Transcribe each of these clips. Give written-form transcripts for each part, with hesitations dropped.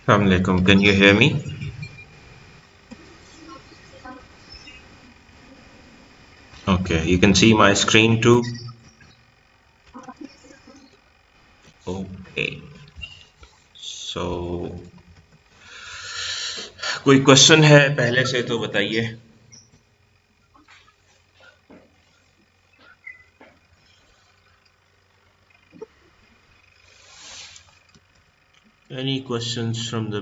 Assalamualaikum. Can you hear me? Okay, you can see my screen too. Okay, so कोई question है पहले से तो बताइए. Any questions from the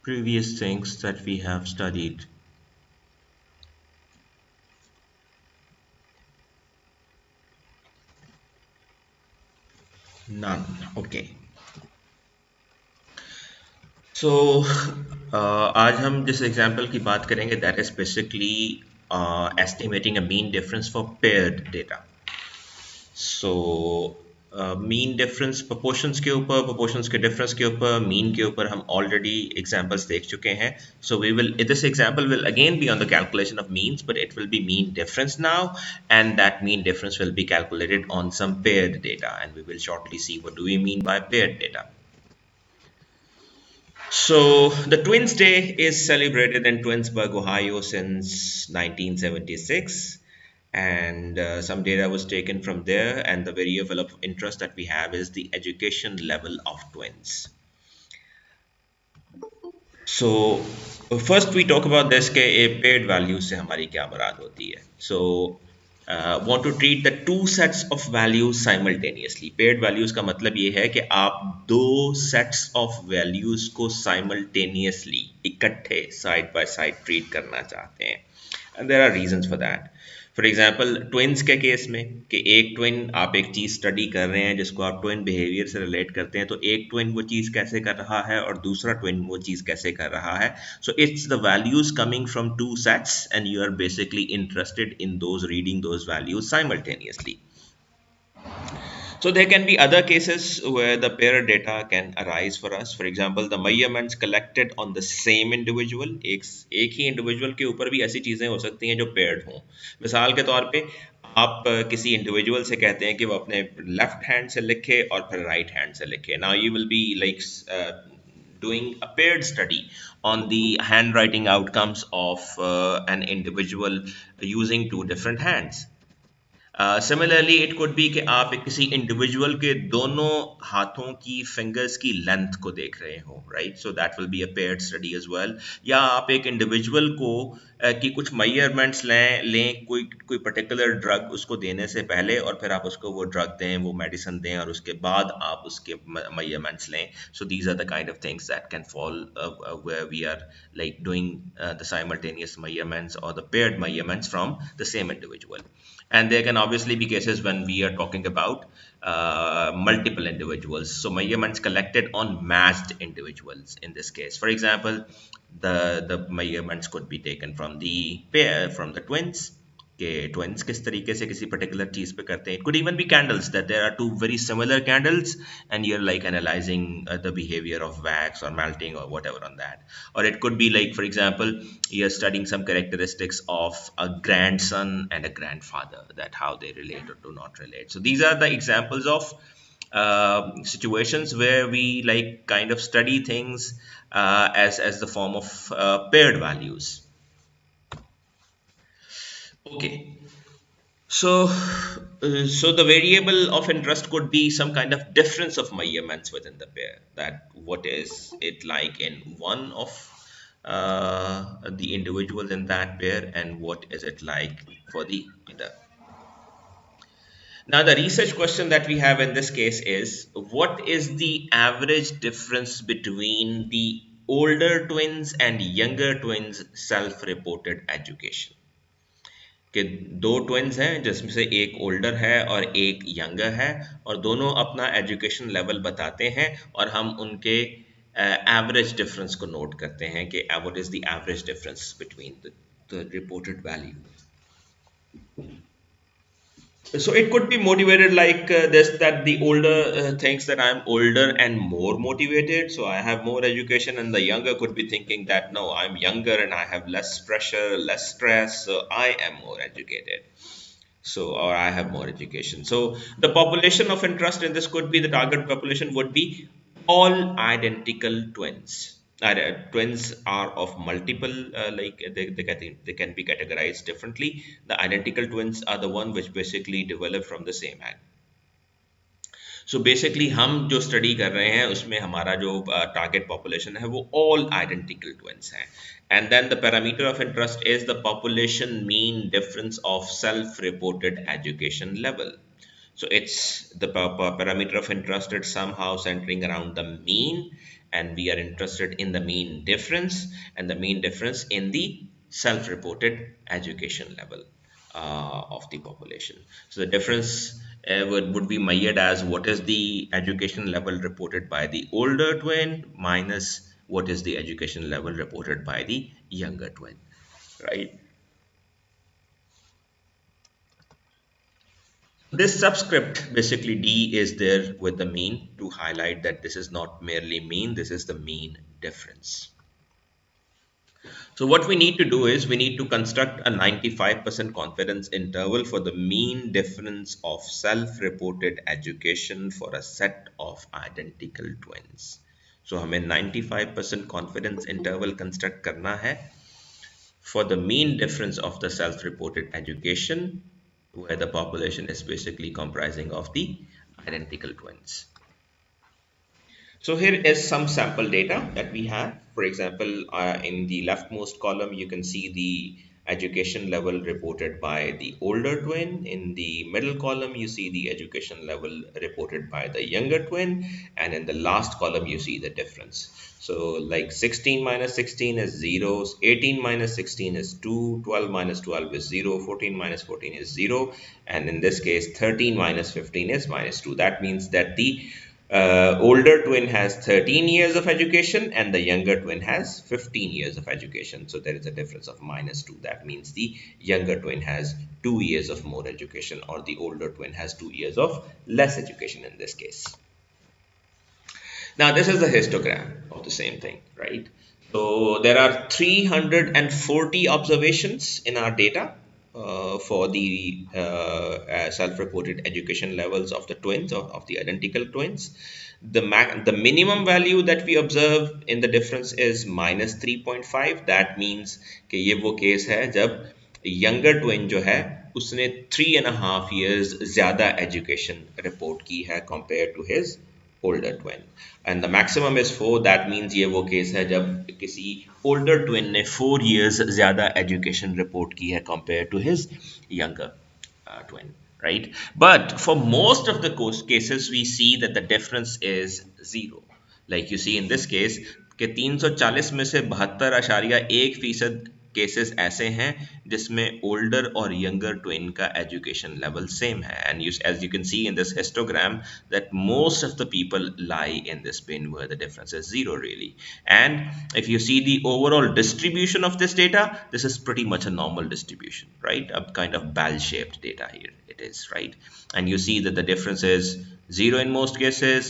previous things that we have studied? None. Okay. So आज हम जिस example की बात करेंगे that is basically estimating a mean difference for paired data. So mean difference proportions के ऊपर प्रोपोर्शंस के डिफरेंस के ऊपर मीन के ऊपर हम ऑलरेडी एग्जांपल्स देख चुके हैं. So we will this example will again be on the calculation of means but it will be mean difference now and that mean difference will be calculated on some paired data and we will shortly see what do we mean by paired data. So the Twins Day is celebrated in Twinsburg, Ohio since 1976, and some data was taken from there. And the variable of interest that we have is the education level of twins. So first we talk about this के a paired value से हमारी क्या मुराद होती है. So want to treat the two sets of values simultaneously. Paired values का मतलब ये है कि आप दो sets of values को simultaneously इकट्ठे side by side treat करना चाहते हैं. And there are reasons for that. For example twins के केस में कि एक ट्विन आप एक चीज़ स्टडी कर रहे हैं जिसको आप ट्विन बिहेवियर से रिलेट करते हैं, तो एक ट्विन वो चीज़ कैसे कर रहा है और दूसरा ट्विन वो चीज़ कैसे कर रहा है. So it's the values coming from two sets and you are basically interested in those reading those values simultaneously. So there can be other cases where the pair data can arise for us. For example, the measurements collected on the same individual. एक ही individual के ऊपर भी ऐसी चीज़ें हो सकती हैं जो paired हों. मिसाल के तौर पे आप किसी individual से कहते हैं कि वो अपने left hand से लिखे और फिर right hand से लिखे. Now you will be like doing a paired study on the handwriting outcomes of an individual using two different hands. Similarly it could B कि आप किसी इंडिविजुअल के दोनों हाथों की फिंगर्स की लेंथ को देख रहे हो, right. So that will be a paired study as well. या आप एक इंडिविजुअल को की कुछ मेजरमेंट्स लें कोई पर्टिकुलर ड्रग उसको देने से पहले और फिर आप उसको वो ड्रग दें, वो मेडिसिन दें और उसके बाद आप उसके मेजरमेंट्स लें. So these are the kind of things that can fall where we are like doing the simultaneous measurements or the paired measurements from the same individual. And there can obviously be cases when we are talking about multiple individuals. So measurements collected on matched individuals in this case. For example, the measurements could be taken from the pair, from the twins. कि twins किस तरीके से किसी particular चीज़ पे करते हैं. It could even be candles that there are two very similar candles and you are like analysing the behaviour of wax or melting or whatever on that. Or it could be like for example you are studying some characteristics of a grandson and a grandfather, that how they relate or do not relate. So these are the examples of situations where we like kind of study things as the form of paired values. Okay. So, so the variable of interest could be some kind of difference of measurements within the pair. That what is it like in one of the individuals in that pair, and what is it like for the other. Now, the research question that we have in this case is what is the average difference between the older twins and younger twins self-reported education? कि दो twins हैं जिसमें से एक older है और एक younger है और दोनों अपना एजुकेशन लेवल बताते हैं और हम उनके एवरेज डिफरेंस को नोट करते हैं कि what is the average difference between the reported value. So it could be motivated like this, that the older thinks that I'm older and more motivated, so I have more education, and the younger could be thinking that no, I'm younger and I have less pressure, less stress, so I am more educated. So, or I have more education. So the population of interest in this could be, the target population would be all identical twins. Twins are of multiple, they can be categorized differently. The identical twins are the one which basically develop from the same egg. So basically हम जो study कर रहे हैं उसमें हमारा जो target population है वो ऑल आइडेंटिकल ट्विंस हैं and then the parameter of interest is the population mean difference of self reported education level. So it's the parameter of interest is somehow centering around the mean, and we are interested in the mean difference and the mean difference in the self-reported education level of the population. So the difference would be measured as what is the education level reported by the older twin minus what is the education level reported by the younger twin, right? This subscript basically D is there with the mean to highlight that this is not merely mean, this is the mean difference. So what we need to do is we need to construct a 95% confidence interval for the mean difference of self-reported education for a set of identical twins. So हमें 95% confidence interval construct करना है for the mean difference of the self-reported education where the population is basically comprising of the identical twins. So here is some sample data that we have. For example, in the leftmost column, you can see the education level reported by the older twin. In the middle column, you see the education level reported by the younger twin. And in the last column, you see the difference. So like 16 minus 16 is 0, 18 minus 16 is 2, 12 minus 12 is 0, 14 minus 14 is 0. And in this case, 13 minus 15 is minus 2. That means that the older twin has 13 years of education and the younger twin has 15 years of education. So there is a difference of minus 2. That means the younger twin has 2 years of more education or the older twin has 2 years of less education in this case. Now this is the histogram of the same thing, right? So there are 340 observations in our data for the self-reported education levels of the twins or of the identical twins. The minimum value that we observe in the difference is minus 3.5. That means कि ये वो case है जब younger twin जो है उसने 3.5 years ज़्यादा education report की है compare to his older twin and the maximum is 4. That means ये वो केस है जब किसी older twin ने 4 years ज़्यादा education report की है compared to his younger twin, right? But for most of the cases we see that the difference is 0. Like you see in this case कि 340 में से 72.1% केसेस ऐसे हैं जिसमें ओल्डर और यंगर ट्विन का एजुकेशन लेवल सेम है and as you can see in this histogram that most of the people lie in this bin where the difference is 0 really. And if you see the overall distribution of this data, this is pretty much a normal distribution, right? A kind of bell shaped data here it is, right? And you see that the difference is 0 in most cases,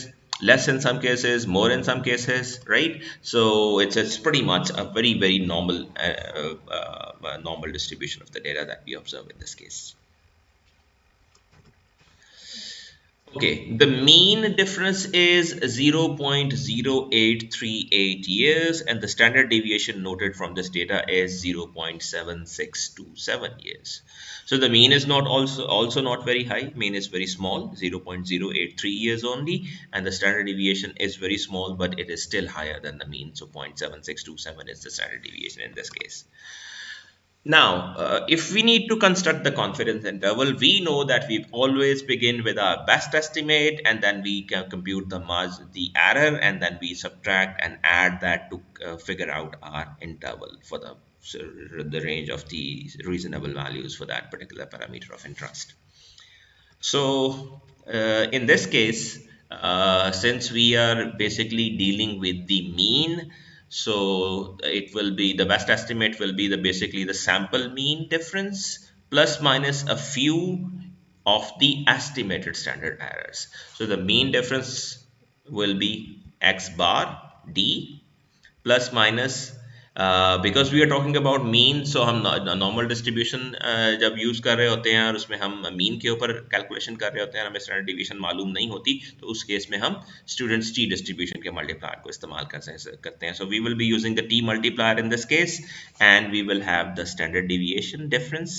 less in some cases, more in some cases, right? So it's pretty much a very normal normal distribution of the data that we observe in this case. Okay, the mean difference is 0.0838 years and the standard deviation noted from this data is 0.7627 years. So the mean is not also not very high, mean is very small, 0.083 years only, and the standard deviation is very small, but it is still higher than the mean, so 0.7627 is the standard deviation in this case. Now, if we need to construct the confidence interval, we know that we always begin with our best estimate and then we can compute the error and then we subtract and add that to figure out our interval for the range of the reasonable values for that particular parameter of interest. So in this case, since we are basically dealing with the mean, so it will be the best estimate will be basically the sample mean difference plus minus a few of the estimated standard errors. So the mean difference will be x bar d plus minus because we are talking about mean, so हम normal distribution जब use कर रहे होते हैं और उसमें हम mean के ऊपर कैलकुलेशन कर रहे होते हैं, हमें स्टैंडर्ड डिवीजन मालूम नहीं होती, तो उस केस में हम स्टूडेंट्स टी डिस्ट्रीब्यूशन के मल्टीप्लायर को इस्तेमाल करते हैं. So we will be using the T multiplier in this case, and we will have the standard deviation difference,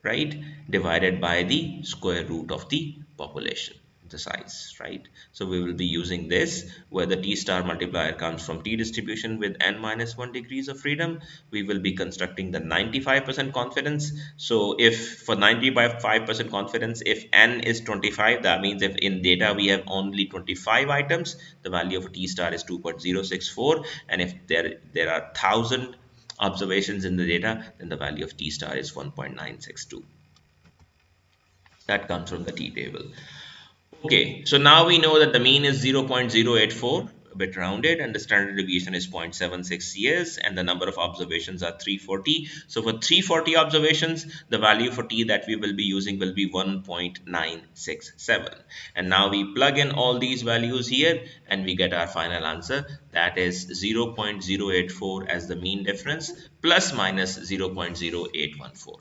right, divided by the square root of the population, the size, right? So we will be using this where the t star multiplier comes from t distribution with n minus 1 degrees of freedom. We will be constructing the 95% confidence. So if for 95% confidence, if n is 25, that means if in data we have only 25 items, the value of t star is 2.064, and if there are 1000 observations in the data, then the value of t star is 1.962. That comes from the t table. Okay, so now we know that the mean is 0.084, a bit rounded, and the standard deviation is 0.76 years, and the number of observations are 340. So for 340 observations, the value for t that we will be using will be 1.967. And now we plug in all these values here, and we get our final answer, that is 0.084 as the mean difference, plus minus 0.0814.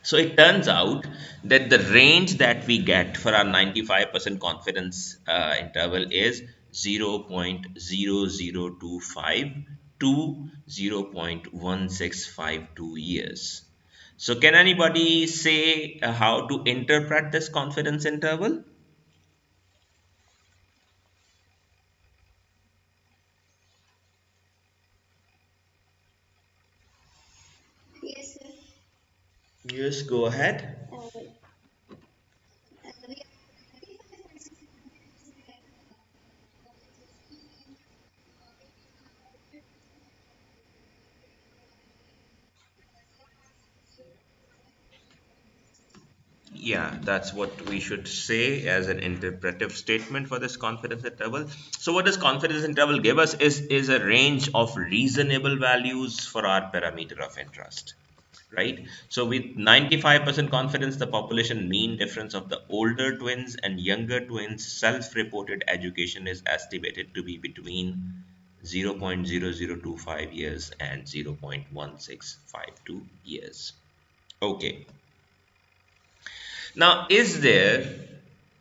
So it turns out that the range that we get for our 95% confidence interval is 0.0025 to 0.1652 years. So can anybody say how to interpret this confidence interval? Yes, go ahead. Yeah, that's what we should say as an interpretive statement for this confidence interval. So what does confidence interval give us is a range of reasonable values for our parameter of interest, right? So with 95% confidence, the population mean difference of the older twins and younger twins self-reported education is estimated to be between 0.0025 years and 0.1652 years. Okay. Now, is there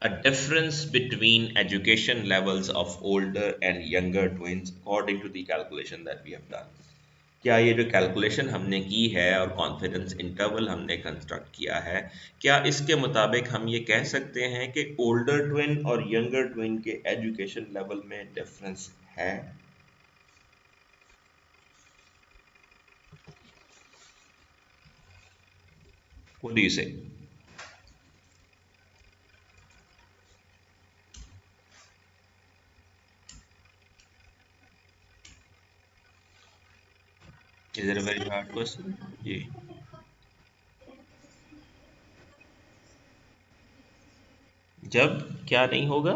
a difference between education levels of older and younger twins according to the calculation that we have done? क्या ये जो calculation हमने की है और confidence interval हमने construct किया है, क्या इसके मुताबिक हम ये कह सकते हैं कि ओल्डर ट्विन और यंगर ट्विन के एजुकेशन लेवल में डिफरेंस है? What do you say? Is it a very hard question? जी. जब क्या नहीं होगा?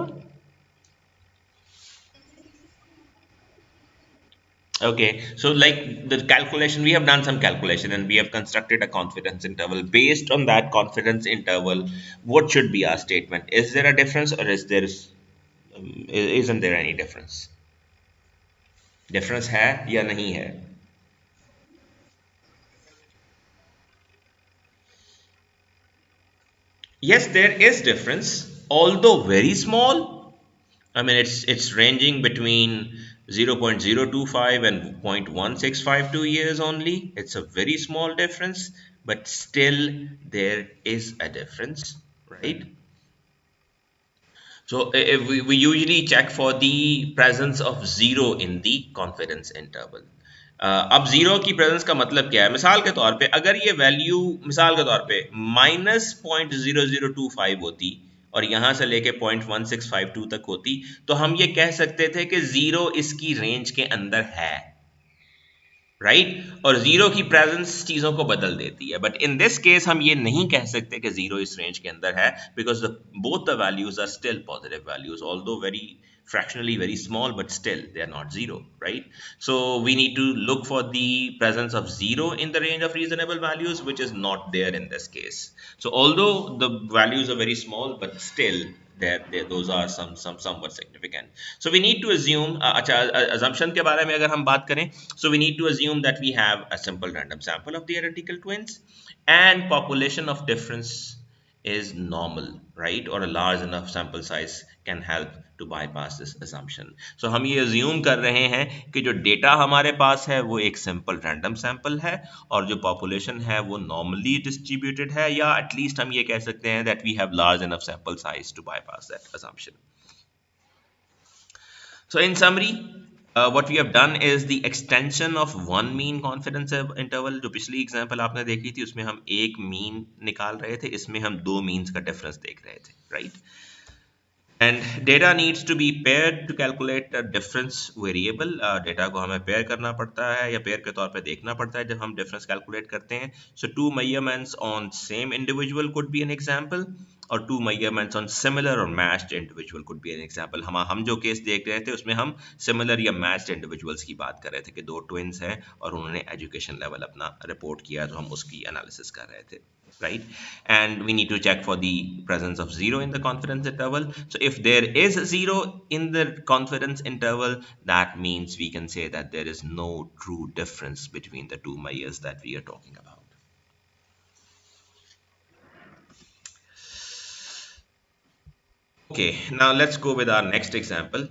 Okay, so like the calculation, we have done some calculation and we have constructed a confidence interval. Based on that confidence interval, what should be our statement? Is there a difference, or isn't there any difference? Difference है या नहीं है? Yes, there is difference, although very small. I mean, it's ranging between 0.025 and 0.1652 years only. It's a very small difference, but still there is a difference, right? So if we usually check for the presence of zero in the confidence interval. अब zero की presence का मतलब क्या है? मिसाल के तौर पे अगर ये वैल्यू मिसाल के तौर पे -0.0025 होती और यहाँ से लेके 0.1652 तक होती, तो हम ये कह सकते थे कि जीरो इसकी रेंज के अंदर है, राइट? और जीरो की प्रेजेंस चीजों को बदल देती है, बट इन दिस केस हम ये नहीं कह सकते कि जीरो इस रेंज के अंदर है, because both the values are still positive values, although very fractionally very small, but still they are not zero, right? So we need to look for the presence of zero in the range of reasonable values, which is not there in this case. So although the values are very small, but still those are somewhat significant. So we need to assume, अच्छा, assumption के बारे में अगर हम बात करें, so we need to assume that we have a simple random sample of the identical twins and population of difference is normal, right? Or a large enough sample size can help to bypass this assumption. So हम ये assume कर रहे हैं कि जो data हमारे पास है वो एक simple random sample है और जो population है वो normally distributed है, या at least हम ये कह सकते हैं that we have large enough sample size to bypass that assumption. So in summary, what we have done is the extension of one mean confidence interval. जो पिछली एग्जांपल आपने देखी थी उसमें हम एक मीन निकाल रहे थे, इसमें हम दो मीन्स का डिफरेंस देख रहे थे, right? And data needs to be paired to calculate difference variable. Data को हमें पेयर करना पड़ता है या पेयर के तौर पे देखना पड़ता है जब हम डिफरेंस कैलकुलेट करते हैं. So two measurements on same individual could be an example, और two measurements on similar or matched individual could be an example. हम जो केस देख रहे थे उसमें हम सिमिलर या मैच्ड इंडिविजुअल्स की बात कर रहे थे कि दो ट्विन्स हैं और उन्होंने एजुकेशन लेवल अपना रिपोर्ट किया, तो हम उसकी एनालिसिस कर रहे थे, right? And we need to check for the presence of zero in the confidence interval. So if there is zero in the confidence interval, that means we can say that there is no true difference between the two measures that we are talking about. Okay, now let's go with our next example.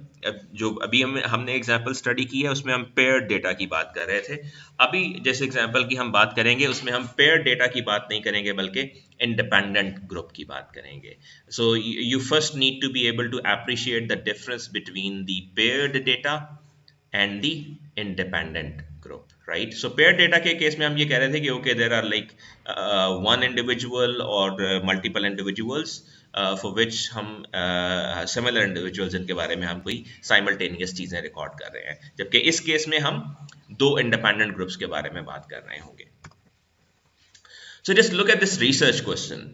जो अभी हमने example study की है उसमें हम paired data की बात कर रहे थे. अभी जैसे एग्जांपल की हम बात करेंगे उसमें हम पेयर्ड डेटा की बात नहीं करेंगे बल्कि इंडिपेंडेंट ग्रुप की बात करेंगे. So you first need to be able to appreciate the difference between the paired data and the independent group, right? So paired data के केस में हम ये कह रहे थे कि okay, there are like one individual or multiple individuals for which हम similar individuals जिनके बारे में हम कोई simultaneous चीज़ें रिकॉर्ड कर रहे हैं, जबकि इस केस में हम दो independent groups के बारे में बात कर रहे होंगे. So just look at this research question.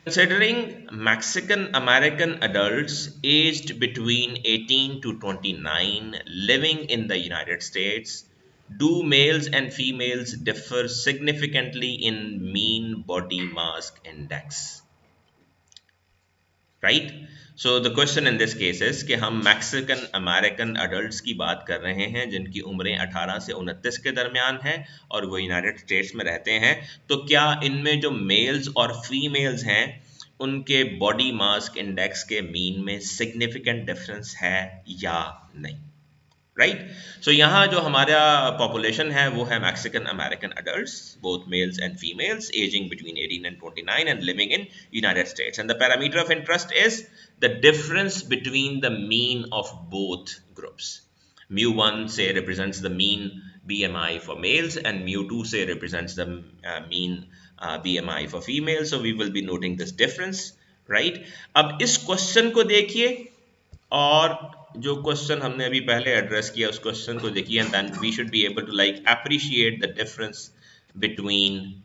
Considering Mexican American adults aged between 18 to 29 living in the United States, do males and females differ significantly in mean body mass index? Right? So the question in this case is कि हम Mexican American adults की बात कर रहे हैं जिनकी उम्रें 18 से 29 के दरमियान हैं और वो यूनाइटेड स्टेट्स में रहते हैं, तो क्या इनमें जो मेल्स और फीमेल्स हैं उनके बॉडी मास इंडेक्स के मीन में सिग्निफिकेंट डिफरेंस है या नहीं, राइट? सो यहाँ जो हमारा पॉपुलेशन है वो है Mexican American adults, both mails and females, ageing between 18 and 29 and living in United States, and the parameter of interest is the difference between the mean of both groups. mu1 say represents the mean BMI for males and mu2 say represents the mean BMI for females. So we will be noting this difference, right? अब इस question को देखिए और जो question हमने अभी पहले address किया उस क्वेश्चन को देखिए, and then we should be able to like appreciate the difference between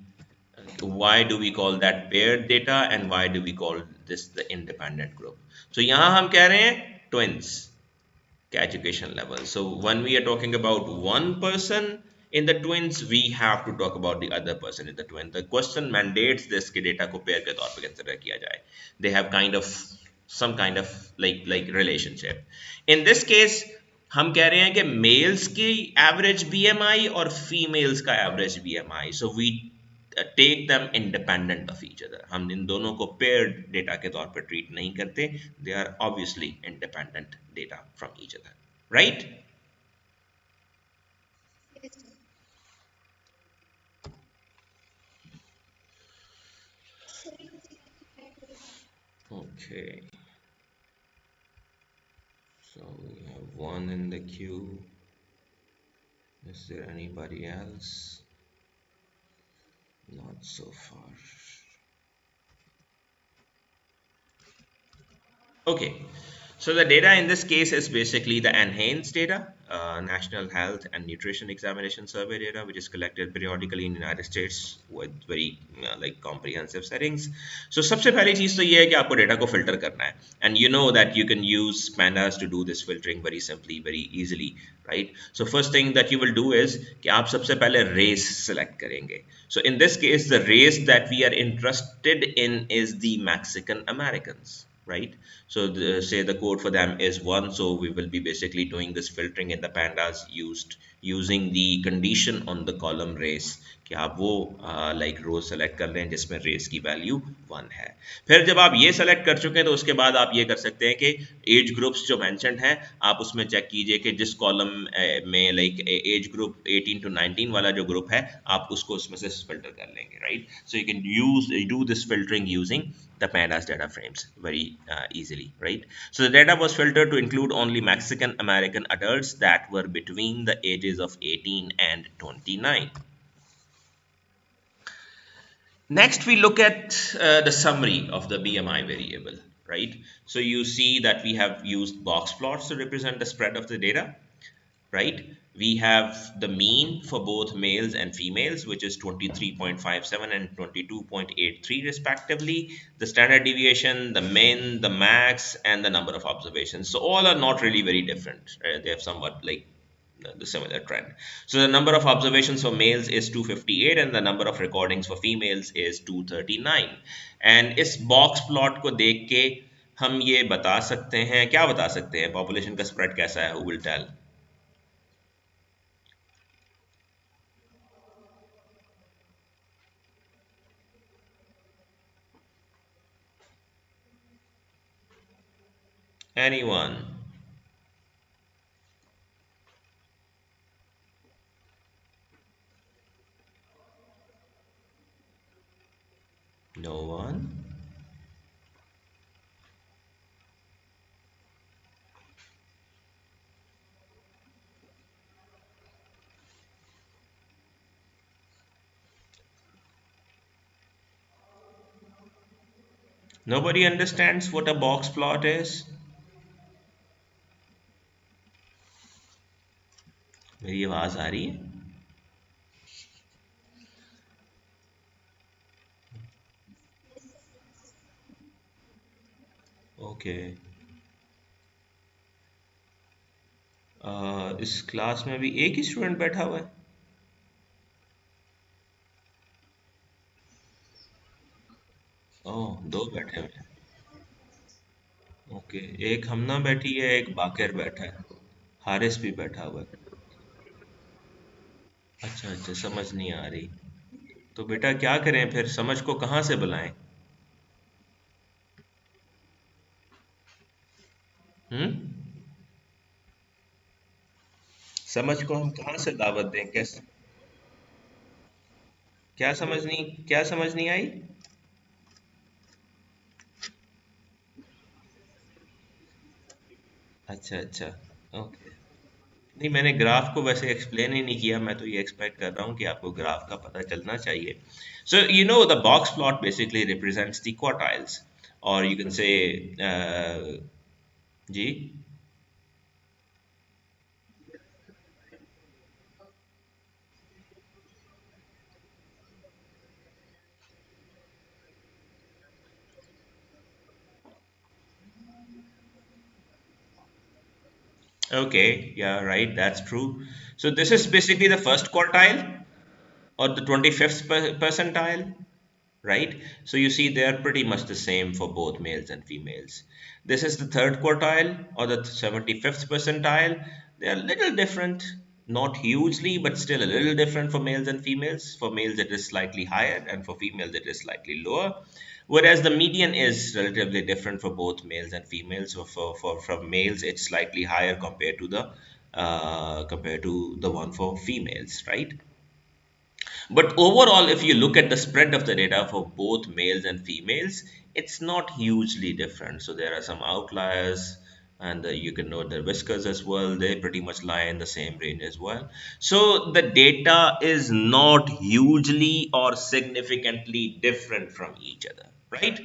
why do we call that paired data and why do we call this the independent group. So यहाँ हम कह रहे हैं twins education level. So when we are talking about one person in the twins, we have to talk about the other person in the twin. The question mandates this कि data को pair के तौर पे consider किया जाए. They have some kind of like relationship. In this case हम कह रहे हैं कि males की average BMI और females का average BMI. So we take them independent of each other. हम इन दोनों को paired data के तौर पर treat नहीं करते. They are obviously independent data from each other, right? Okay. So we have one in the queue. Is there anybody else? Not so far. Okay, so the data in this case is basically the enhanced data, National Health and Nutrition Examination Survey data, which is collected periodically in the United States with very like comprehensive settings. So सबसे पहली चीज़ तो ये है कि आपको data को filter करना है, and you know that you can use pandas to do this filtering very simply, very easily, right? So first thing that you will do is कि आप सबसे पहले race select करेंगे. So in this case, the race that we are interested in is the Mexican Americans, right? So say the code for them is 1, so we will be basically doing this filtering in the pandas used using the condition on the column race कि आप वो like रो select कर लें जिसमें race की value 1 है। फिर जब आप ये सेलेक्ट कर चुके हैं तो उसके बाद आप ये कर सकते हैं कि एज ग्रुप्स जो मेंशन्ड हैं आप उसमें चेक कीजिए कि जिस कॉलम में लाइक एज ग्रुप 18 to 19 वाला जो ग्रुप है आप उसको उसमें से फिल्टर कर लेंगे, right? So you can use do this filtering using the pandas data frames very easily, right? So the data was filtered to include only Mexican American adults that were between the ages of 18 and 29. Next, we look at the summary of the BMI variable, right? So you see that we have used box plots to represent the spread of the data, right? We have the mean for both males and females, which is 23.57 and 22.83 respectively. The standard deviation, the min, the max, and the number of observations. So all are not really very different. Right? They have somewhat like the similar trend. So the number of observations for males is 258 and the number of recordings for females is 239. And इस box plot को देख के हम ये बता सकते हैं, क्या बता सकते हैं population का spread कैसा है? Who will tell? Anyone? No one? Nobody understands what a box plot is? मेरी आवाज आ रही है? ओके। इस क्लास में भी एक ही स्टूडेंट बैठा हुआ है? ओह, दो बैठे हुए हैं। ओके, एक हमना बैठी है, एक बाकिर बैठा है, हारिस भी बैठा हुआ है। अच्छा अच्छा, समझ नहीं आ रही। तो बेटा क्या करें फिर, समझ को कहाँ से बुलाएं? हम्म। समझ को हम कहाँ से दावत दें, कैसे? क्या समझ नहीं आई? अच्छा अच्छा। ओके। नहीं, मैंने ग्राफ को वैसे एक्सप्लेन ही नहीं किया, मैं तो ये एक्सपेक्ट कर रहा हूँ कि आपको ग्राफ का पता चलना चाहिए। So you know the box plot basically represents the quartiles, और यू कैन से जी। Okay, yeah, right, that's true. So this is basically the first quartile or the 25th percentile, right? So you see they are pretty much the same for both males and females. This is the third quartile or the 75th percentile. They are a little different, not hugely, but still a little different for males and females. For males, it is slightly higher, and for females, it is slightly lower. Whereas the median is relatively different for both males and females. So for males, it's slightly higher compared to the one for females, right? But overall, if you look at the spread of the data for both males and females, it's not hugely different. So there are some outliers, and you can note the whiskers as well. They pretty much lie in the same range as well. So the data is not hugely or significantly different from each other, right?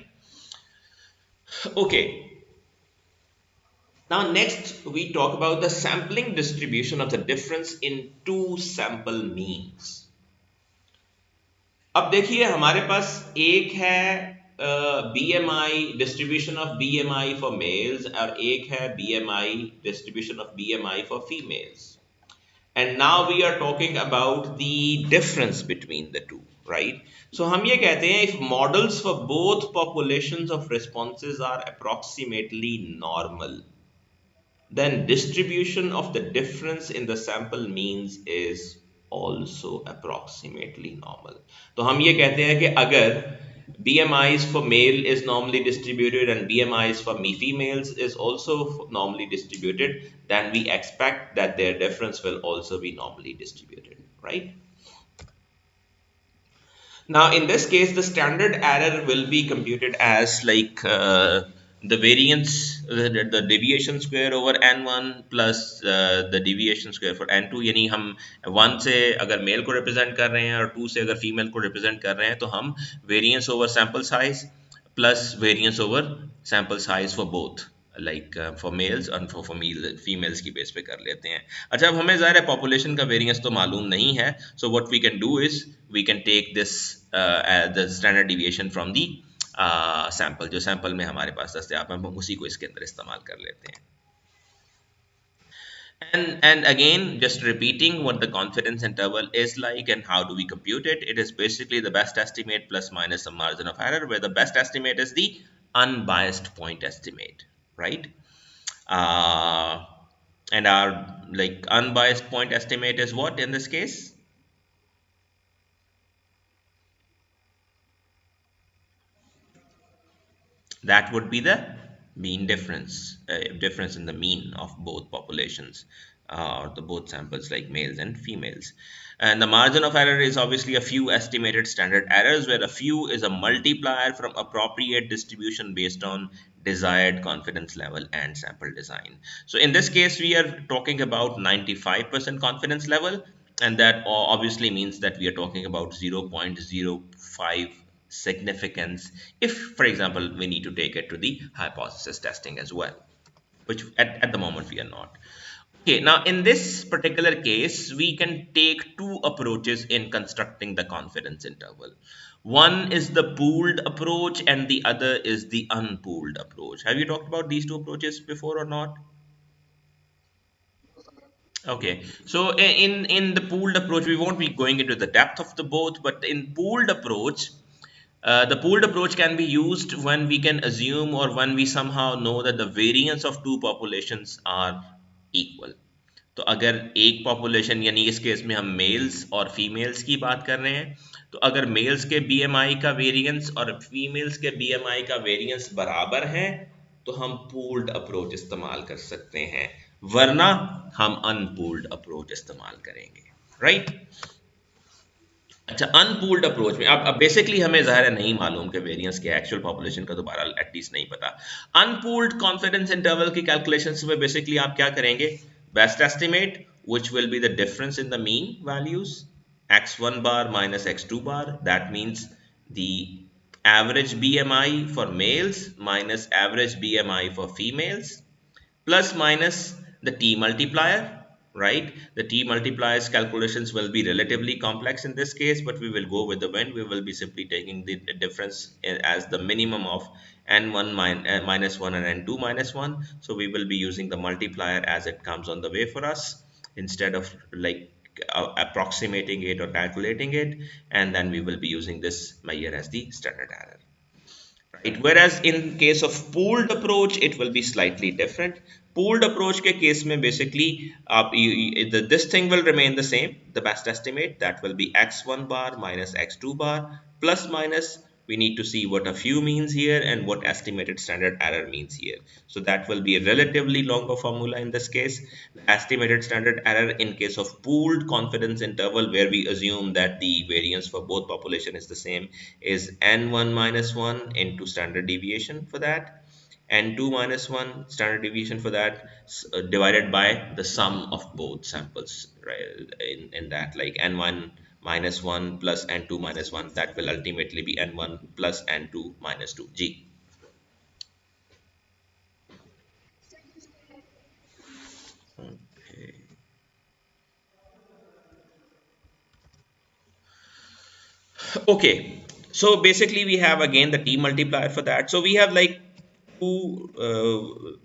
Okay. Now next we talk about the sampling distribution of the difference in two sample means. अब देखिए हमारे पास एक है BMI distribution of BMI for mails और एक है BMI distribution of BMI for females, and now we are talking about the difference between the two. right? So हम ये कहते हैं if models for both populations of responses are approximately normal, then distribution of the difference in the sample means is also approximately normal. तो हम ये कहते हैं कि अगर BMIs for male is normally distributed and BMIs for me females is also normally distributed, then we expect that their difference will also be normally distributed, right? Now, in this case, the standard error will be computed as like the variance, the deviation square over n1 plus the deviation square for n2. यानी हम 1 से अगर mail को represent कर रहे हैं और 2 से अगर फीमेल को रिप्रेजेंट कर रहे हैं तो हम variance over sample size plus variance over sample size for both like for mails और फॉर फीमेल्स की बेस पे कर लेते हैं. अच्छा, अब हमें ज़ाहिर है पॉपुलेशन का वेरिएंस तो मालूम नहीं है, so what we can do is we can take this the standard deviation from the sample. जो सैंपल में हमारे पास दस्तियाब है हम उसी को इसके अंदर इस्तेमाल कर लेते हैं. And again, just repeating what the confidence interval is like and how do we compute it. It is basically the best estimate plus minus some margin of error, where the best estimate is the unbiased point estimate, right? Uh, and our like unbiased point estimate is what in this case? That would be the mean difference, difference in the mean of both populations, or the both samples like males and females. And the margin of error is obviously a few estimated standard errors, where a few is a multiplier from appropriate distribution based on desired confidence level and sample design. So in this case, we are talking about 95% confidence level, and that obviously means that we are talking about 0.05 significance if, for example, we need to take it to the hypothesis testing as well, which at the moment we are not. Okay, now in this particular case, we can take two approaches in constructing the confidence interval. One is the pooled approach and the other is the unpooled approach. Have you talked about these two approaches before or not? Okay, so in the pooled approach, we won't be going into the depth of the both, but in pooled approach, the pooled approach can be used when we can assume or when we somehow know that the variance of two populations are equal. तो अगर एक population यानी इस case में हम mails और females की बात कर रहे हैं, तो अगर मेल्स के बीएमआई का वेरिएंस और फीमेल्स के बीएमआई का वेरिएंस बराबर है तो हम पूल्ड अप्रोच इस्तेमाल कर सकते हैं, वरना हम अनपूल्ड अप्रोच इस्तेमाल करेंगे, राइट? अच्छा, अनपूल्ड अप्रोच में अब बेसिकली हमें ज़ाहिर है नहीं मालूम कि वेरिएंस के एक्चुअल पॉपुलेशन का दोबारा एटलीस्ट नहीं पता. अनपूल्ड कॉन्फिडेंस इंटरवल की कैलकुलेशंस में बेसिकली आप क्या करेंगे? Best estimate which will be the difference in the mean values x1 bar minus x2 bar, that means the average BMI for males minus average BMI for females plus minus the T multiplier, right? The T multipliers calculations will be relatively complex in this case, but we will go with the wind. We will be simply taking the difference as the minimum of n1 minus 1 and n2 minus 1. So we will be using the multiplier as it comes on the way for us instead of like approximating it or calculating it, and then we will be using this measure as the standard error. Right. Whereas in case of pooled approach, it will be slightly different. Pooled approach के case में basically this thing will remain the same. The best estimate, that will be x1 bar minus x2 bar plus minus. We need to see what a few means here and what estimated standard error means here. So that will be a relatively longer formula in this case. The estimated standard error in case of pooled confidence interval, where we assume that the variance for both population is the same, is n1 minus 1 into standard deviation for that, n2 minus 1 standard deviation for that, divided by the sum of both samples, right? In that, like n1 minus 1 plus n2 minus 1, that will ultimately be n1 plus n2 minus 2 g. Okay. Okay, so basically we have again the T multiplier for that. So we have like two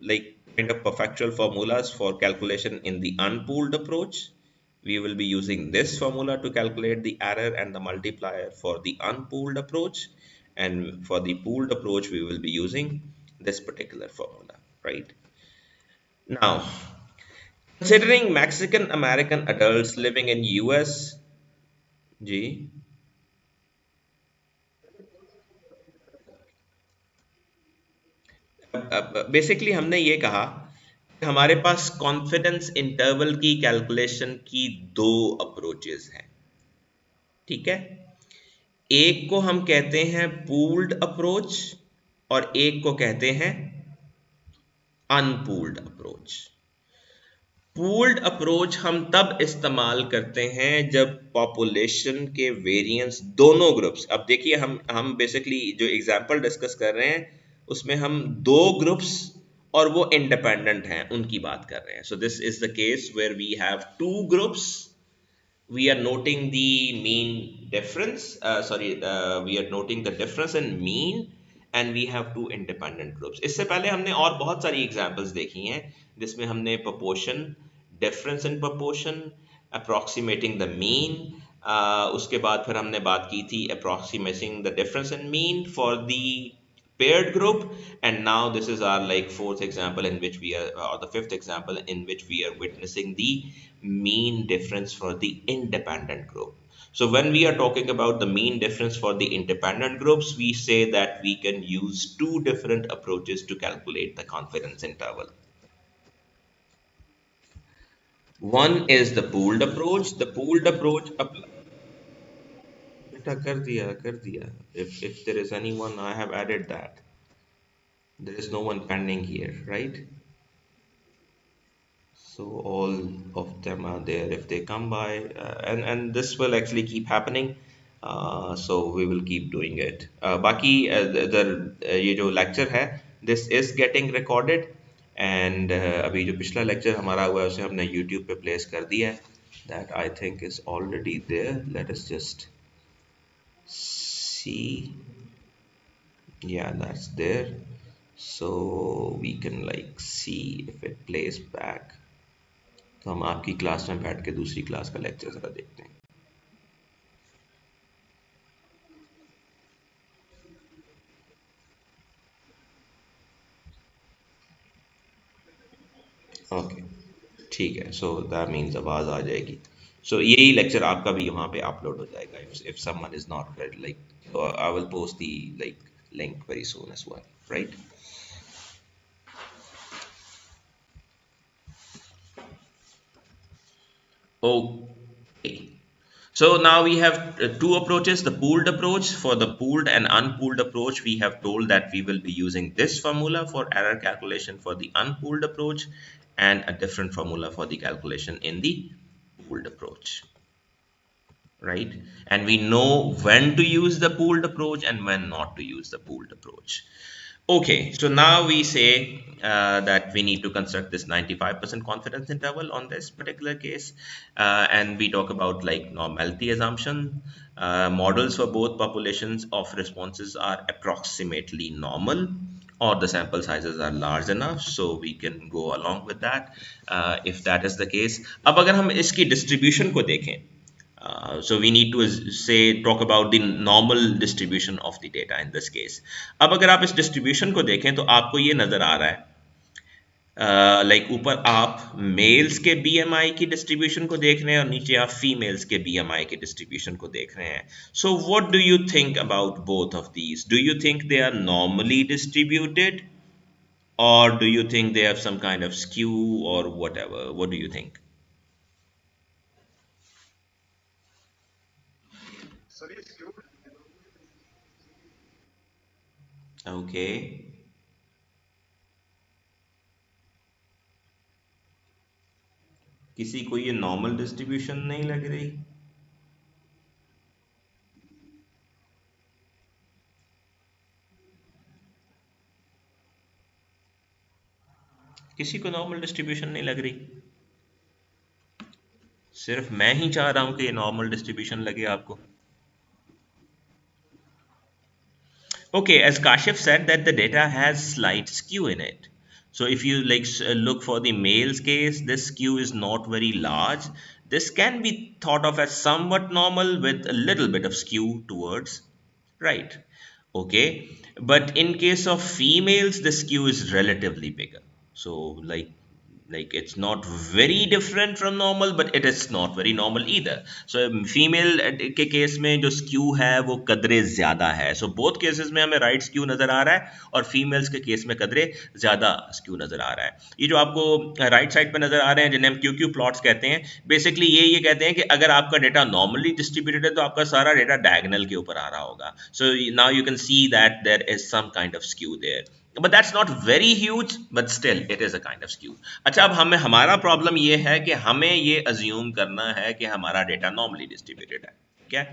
like kind of perfectual formulas for calculation in the unpooled approach we will be using this formula to calculate the error and the multiplier for the unpooled approach, and for the pooled approach we will be using this particular formula, right? Now, considering Mexican American adults living in US, जी, basically हमने ये कहा कि हमारे पास confidence interval की calculation की दो अप्रोचेस हैं, ठीक है। एक को हम कहते हैं पूल्ड अप्रोच और एक को कहते हैं अनपूल्ड अप्रोच। पूल्ड अप्रोच हम तब इस्तेमाल करते हैं जब पॉपुलेशन के वेरिएंस दोनों ग्रुप्स, अब देखिए हम बेसिकली जो एग्जांपल डिस्कस कर रहे हैं उसमें हम दो ग्रुप्स और वो इंडिपेंडेंट हैं उनकी बात कर रहे हैं। So this is the case where we have two groups, we are noting the mean difference, we are noting the difference in mean, and we have two independent groups. इससे पहले हमने और बहुत सारी एग्जांपल्स देखी हैं जिसमें हमने proportion, difference in proportion, approximating the mean, उसके बाद फिर हमने बात की थी approximating the difference in mean for the paired group, and now this is our like fourth example in which we are, or the fifth example in which we are witnessing the mean difference for the independent group. So when we are talking about the mean difference for the independent groups, we say that we can use two different approaches to calculate the confidence interval. One is the pooled approach. The pooled approach बेटा कर दिया if there is anyone, I have added that. There is no one pending here, right? So all of them are there if they come by, and this will actually keep happening. So we will keep doing it. बाकी ये जो lecture है, this is getting recorded, and अभी जो पिछला lecture हमारा हुआ है उसे हमने YouTube पे place कर दिया है. That I think is already there. Let us just see. Yeah, that's there. So we can like see if it plays back. तो हम आपकी क्लास में बैठ के दूसरी क्लास का लेक्चर ज़रा देखते हैं। ओके, ठीक है। सो दैट मीन्स आवाज़ आ जाएगी। सो यही लेक्चर आपका भी वहाँ पे अपलोड हो जाएगा if someone is not read, like I will post the like link very soon as well, right? Okay. So now we have two approaches, the pooled approach. For the pooled and unpooled approach, we have told that we will be using this formula for error calculation for the unpooled approach and a different formula for the calculation in the pooled approach, right? And we know when to use the pooled approach and when not to use the pooled approach. Okay, so now we say that we need to construct this 95% confidence interval on this particular case, and we talk about like normality assumption. Models for both populations of responses are approximately normal, or the sample sizes are large enough, so we can go along with that if that is the case. अब अगर हम इसकी distribution को देखें, so we need to say talk about the normal distribution of the data in this case. अब अगर आप इस distribution को देखें तो आपको ये नज़र आ रहा है लाइक ऊपर आप मेल्स के BMI की डिस्ट्रीब्यूशन को देख रहे हैं और नीचे आप फीमेल्स के BMI के डिस्ट्रीब्यूशन को देख रहे हैं. So what do you think about both of these? Do you think they are normally distributed or do you think they have some kind of skew or whatever? What do you think? Okay. किसी को ये normal distribution नहीं लग रही? किसी को normal distribution नहीं लग रही? सिर्फ मैं ही चाह रहा हूं कि ये नॉर्मल डिस्ट्रीब्यूशन लगे आपको. Okay, as Kashif said that the data has slight skew in it. So if you like look for the males case, this skew is not very large. this can be thought of as somewhat normal with a little bit of skew towards right. Okay, but in case of females, the skew is relatively bigger. So like it's not very different from normal, but it is not very normal either. So female के केस में जो skew है वो कदरे ज़्यादा है. So both cases में हमें राइट स्क्यू नज़र आ रहा है और फीमेल्स के केस में कदरे ज़्यादा स्क्यू नज़र आ रहा है. ये जो आपको राइट साइड पे नज़र आ रहे हैं जिन्हें हम क्यू क्यू प्लॉट्स कहते हैं, बेसिकली ये कहते हैं कि अगर आपका डेटा नॉर्मली डिस्ट्रीब्यूटेड है तो आपका सारा डेटा डायगनल के ऊपर आ रहा होगा. So now you can see that there is some kind of skew there. But that's not very huge, but still it is a kind of skew. अच्छा, अब हमें हमारा प्रॉब्लम ये है कि हमें ये अज्यूम करना है कि हमारा डेटा नॉर्मली डिस्ट्रीब्यूटेड है. क्या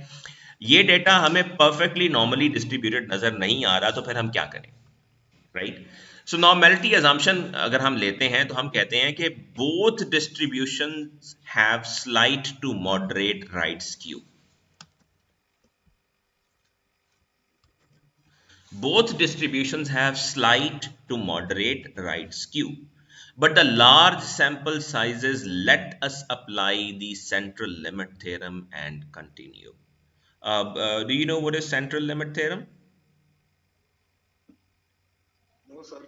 ये डेटा हमें परफेक्टली नॉर्मली डिस्ट्रीब्यूटेड नजर नहीं आ रहा, तो फिर हम क्या करें, राइट? सो नॉर्मेलिटी अजम्पशन अगर हम लेते हैं तो हम कहते हैं कि both distribution have slight to moderate right skew. Both distributions have slight to moderate right skew, but the large sample sizes let us apply the central limit theorem and continue. Do you know what is central limit theorem? No sir.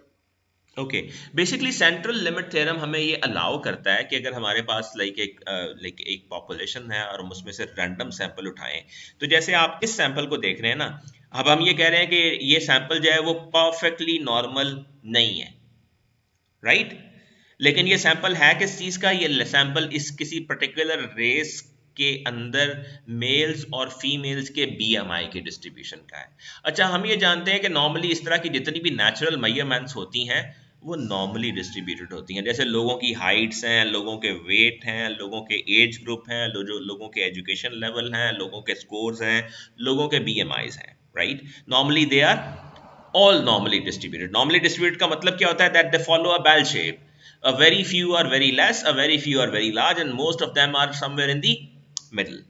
Okay, basically central limit theorem हमें ये allow करता है कि अगर हमारे पास एक population है और हम उसमें से रैंडम सैंपल उठाएं, तो जैसे आप इस सैंपल को देख रहे हैं ना, अब हम ये कह रहे हैं कि ये सैंपल जो है वो परफेक्टली नॉर्मल नहीं है, राइट? लेकिन ये सैंपल है किस चीज का? ये सैंपल इस किसी पर्टिकुलर रेस के अंदर मेल्स और फीमेल्स के बीएमआई के डिस्ट्रीब्यूशन का है. अच्छा, हम ये जानते हैं कि नॉर्मली इस तरह की जितनी भी नेचुरल मेजरमेंट्स होती हैं वो नॉर्मली डिस्ट्रीब्यूटेड होती हैं. जैसे लोगों की हाइट्स हैं, लोगों के वेट हैं, लोगों के एज ग्रुप हैं, जो लोगों के एजुकेशन लेवल हैं, लोगों के स्कोर्स हैं, लोगों के बीएमआईज हैं, right? Normally they are all normally distributed. Normally distributed का मतलब क्या होता है? That they follow a bell shape. A very few are very less, a very few are very large, and most of them are somewhere in the middle.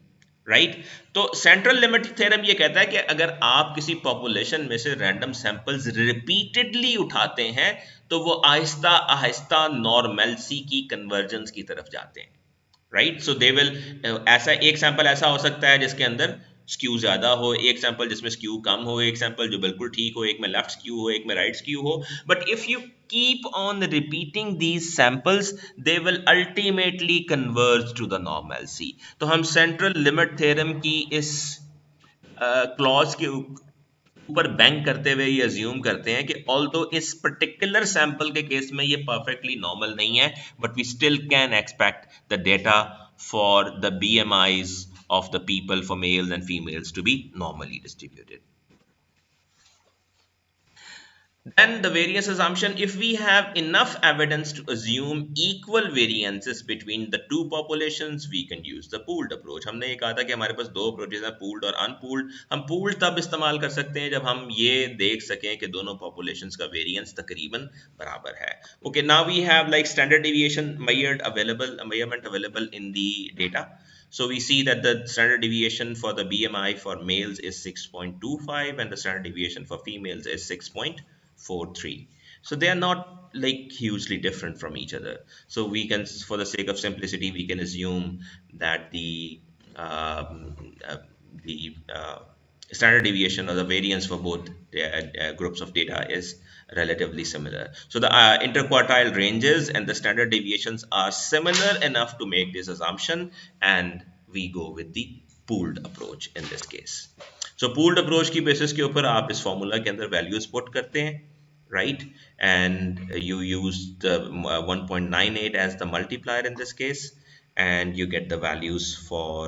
Right? तो central limit theorem ये कहता है कि अगर आप किसी population में से रैंडम सैंपल्स रिपीटेडली उठाते हैं तो वो आहिस्ता आहिस्ता नॉर्मलसी की कन्वर्जेंस की तरफ जाते हैं, राइट? सो दे विल, ऐसा एक सैंपल ऐसा हो सकता है जिसके अंदर स्क्यू ज्यादा हो, एक सैंपल जिसमें स्क्यू कम हो, एक सैंपल जो बिल्कुल ठीक हो, एक में लेफ्ट स्क्यू हो, एक में राइट स्क्यू हो. But if you keep on repeating these samples, they will ultimately converge to the normalcy. तो हम सेंट्रल लिमिट थ्योरम की इस क्लॉज के ऊपर बैंक करते हुए ये अज्यूम करते हैं कि ऑल्दो इस पर्टिकुलर सैंपल के केस में ये परफेक्टली नॉर्मल नहीं है, but we still can expect the data for the BMIs of the people for males and females to be normally distributed. Then the variance assumption, if we have enough evidence to assume equal variances between the two populations, we can use the pooled approach. हमने ये कहा था कि हमारे पास दो approaches हैं, pooled और unpooled. हम pooled तब इस्तेमाल कर सकते हैं जब हम ये देख सकें कि दोनों populations का variance तकरीबन बराबर है. Okay, now we have like standard deviation measurement available in the data. So we see that the standard deviation for the BMI for males is 6.25 and the standard deviation for females is 6.43. So they are not like hugely different from each other. So we can, for the sake of simplicity, we can assume that the standard deviation or the variance for both groups of data is relatively similar. So the interquartile ranges and the standard deviations are similar enough to make this assumption, and we go with the pooled approach in this case. So pooled approach की basis के ऊपर आप इस formula के अंदर values put करते हैं, right? And you use the 1.98 as the multiplier in this case, and you get the values for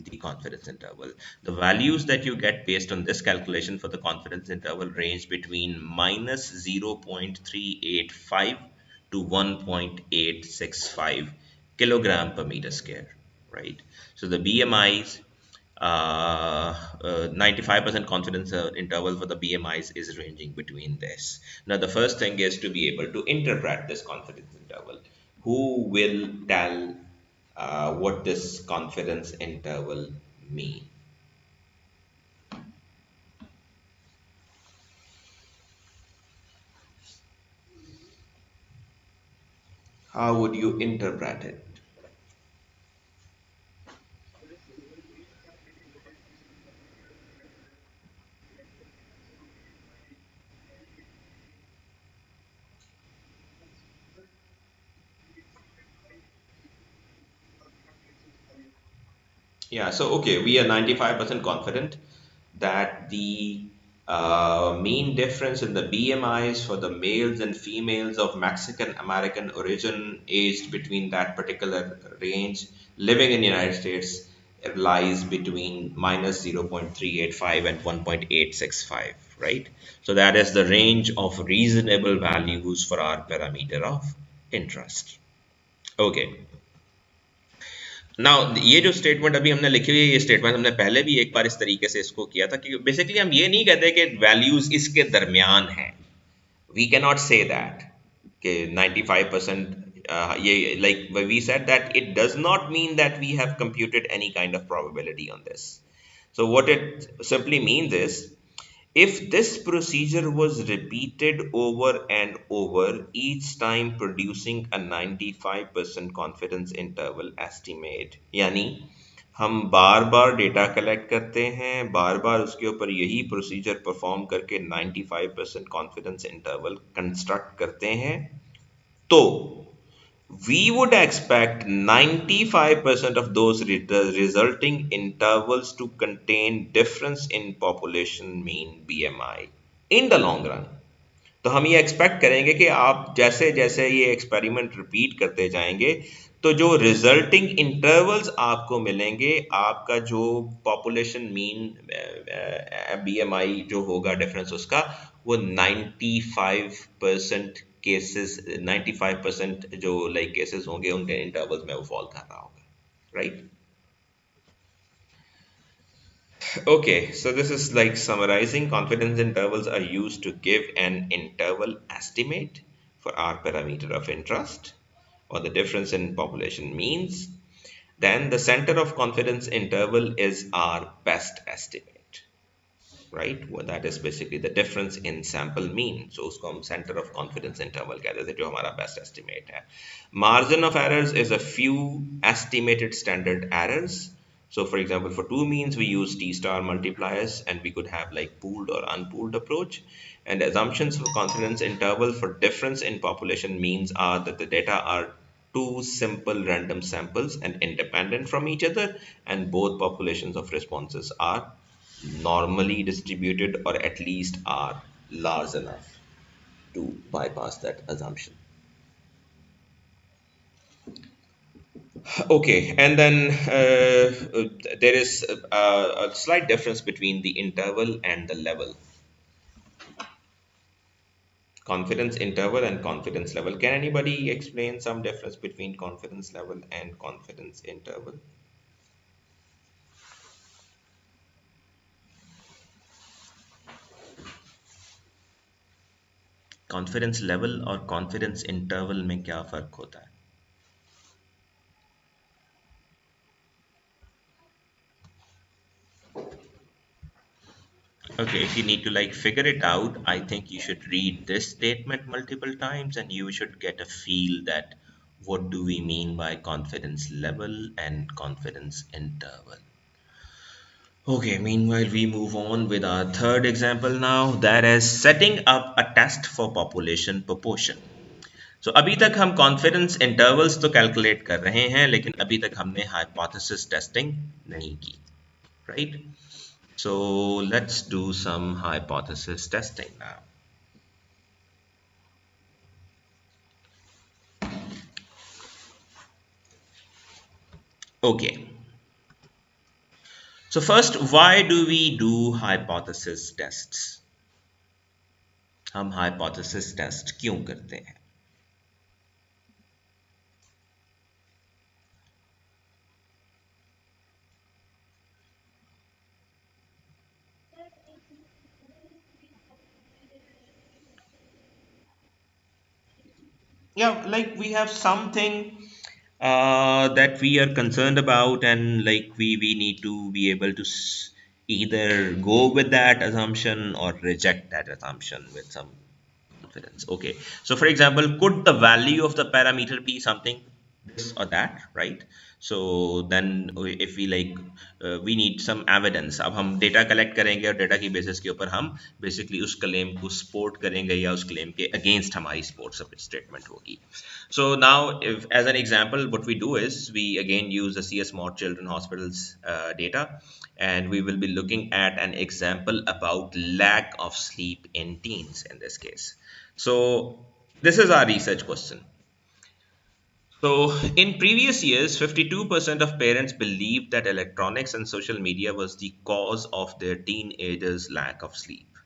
the confidence interval. The values that you get based on this calculation for the confidence interval range between minus 0.385 to 1.865 kilogram per meter square, right? So the BMIs, 95% confidence interval for the BMIs is ranging between this. Now the first thing is to be able to interpret this confidence interval. Who will tell what this confidence interval mean? How would you interpret it? Yeah, so okay, we are 95% confident that the mean difference in the BMIs for the males and females of Mexican American origin aged between that particular range living in the United States lies between minus 0.385 and 1.865, right? So that is the range of reasonable values for our parameter of interest. Okay. Now ये जो statement अभी हमने लिखी हुई है, ये statement हमने पहले भी एक बार इस तरीके से इसको किया था कि बेसिकली हम ये नहीं कहते कि वैल्यूज इसके दरमियान हैं. We cannot say that कि 95% ये like we said that it does not mean that we have computed any kind of probability on this. So what it simply means is, if this procedure was repeated over and over, each time producing a 95% confidence interval estimate, यानी हम बार बार data collect करते हैं, बार बार उसके ऊपर यही procedure perform करके 95% confidence interval construct करते हैं, तो we would expect 95% of those resulting intervals to contain difference in population mean BMI in the long run. तो हम ये एक्सपेक्ट करेंगे कि आप जैसे जैसे ये एक्सपेरिमेंट रिपीट करते जाएंगे, तो जो रिजल्टिंग इंटरवल्स आपको मिलेंगे, आपका जो पॉपुलेशन मीन बीएमआई जो होगा डिफरेंस उसका, वो 95% केसेस, 95% जो लाइक केसेस होंगे उनके इंटरवल्स में वो फॉल कर रहा होगा, right? Okay, so this is like summarizing. Confidence intervals are used to give an interval estimate for our parameter of interest or the difference in population means. Then the center of confidence interval is our best estimate, right? Well, that is basically the difference in sample mean. So उसको हम center of confidence interval कहते हैं, जो हमारा best estimate है. Margin of errors is a few estimated standard errors. So for example, for two means, we use T star multipliers, and we could have like pooled or unpooled approach. And assumptions for confidence interval for difference in population means are that the data are two simple random samples and independent from each other, and both populations of responses are normally distributed or at least are large enough to bypass that assumption. Okay, and then there is a slight difference between the interval and the level. Confidence interval and confidence level. Can anybody explain some difference between confidence level and confidence interval? Confidence level और confidence interval में क्या फ़र्क होता है? Okay, if you need to like figure it out, I think you should read this statement multiple times and you should get a feel that what do we mean by confidence level and confidence interval. Okay, meanwhile, we move on with our third example now, that is setting up a test for population proportion. So अभी तक हम confidence intervals तो calculate कर रहे हैं, लेकिन अभी तक हमने hypothesis testing नहीं की, right? So let's do some hypothesis testing now. Okay. So first, why do we do hypothesis tests? हम hypothesis test क्यों करते हैं? Yeah, like we have something that we are concerned about, and like we need to be able to either go with that assumption or reject that assumption with some confidence. Okay, so for example, could the value of the parameter be something? this or that, right? So then if we like we need some evidence. अब हम data collect करेंगे और data की basis के ऊपर हम basically उस claim को सपोर्ट करेंगे या उस क्लेम के अगेंस्ट हमारी सपोर्ट स्टेटमेंट होगी. So now if as an example what we do is we again use the CS Mod Children Hospitals data, and we will be looking at an example about lack of sleep in teens in this case. So this is our research question. So, in previous years, 52% of parents believed that electronics and social media was the cause of their teenagers' lack of sleep.